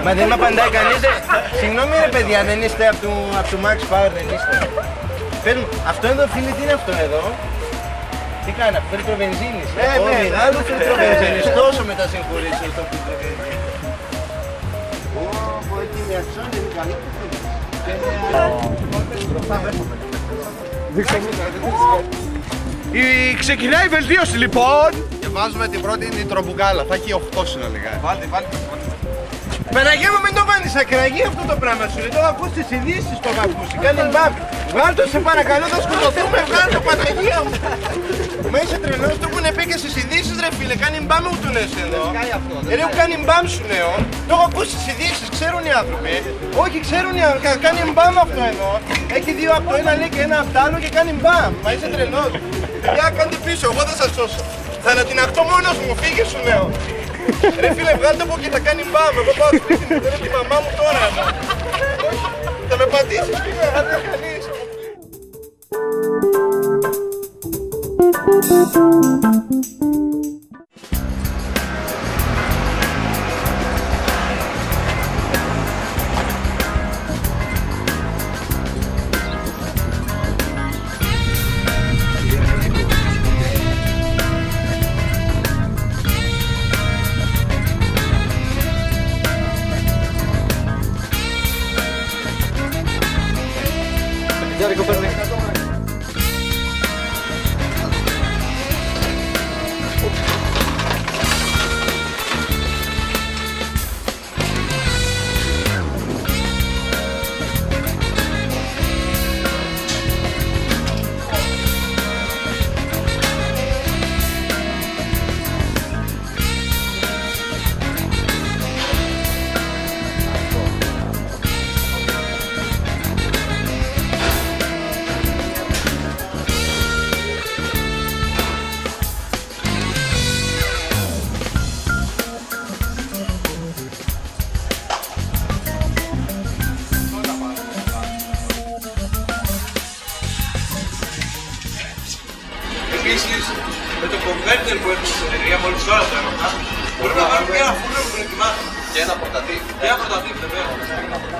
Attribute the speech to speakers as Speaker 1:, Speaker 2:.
Speaker 1: Μα δεν με απαντάει κανείς. Συγγνώμη ρε παιδιά, δεν είστε από του Max Power, δεν είστε. Αυτό εδώ φίλε, τι είναι αυτό εδώ? Τι κάνει, φίλτρο βενζίνης? Ναι, μεγάλο φίλτρο βενζίνης, τόσο μετά συγχωρήσω στο φίλτρο βενζίνης. Εκεί με αξιώνει, είναι καλή.
Speaker 2: Ξεκινάει η βελτίωση λοιπόν.
Speaker 3: Και βάζουμε την πρώτη νητρομπουκάλα, θα έχει 8 συνολικά.
Speaker 2: Βάλτε.
Speaker 1: Παναγία μου, μην το βάλεις ακραγή αυτό το πράγμα σου. Το ακούς τις ειδήσεις στο ακούσει. Κάνει μπαμ. Βγάλ' το σε παρακαλώ, θα σκοτωθούμε. Βγάλ' το, Παναγία μου. Μα είσαι τρελός, το έχουν πει και στις ειδήσεις ρε φίλε. Κάνει μπαμ μου του λες εδώ. Ρε κάνει μπαμ σου λέω. Το έχω ακούσει στις ειδήσεις, ξέρουν οι άνθρωποι. Όχι, ξέρουν οι άνθρωποι. Κάνει μπαμ αυτό εδώ. Έχει δύο από το ένα λέει και ένα από το άλλο και κάνει μπαμ. Μα είσαι τρελός. Για κάντε πίσω, εγώ θα σας σώσω. Θα ανατιναχτώ μόνος μου, φύγε σου λέω. Ρε φίλε, βγάλτε από και θα κάνει μπαμ. Εγώ πάω σπίτι μου, δεν τη μαμά μου τώρα. Θα με πατήσεις, φίλε, αν δεν κανείς.
Speaker 2: Επίσης, με το converter που έχουμε στην εταιρεία μόλις τώρα το έμαθα, μπορούμε να βάλουμε και ένα φούρνο που προετοιμάσουμε.
Speaker 3: Και ένα πορτατίφ.
Speaker 2: Και ένα πορτατίφ, βέβαια.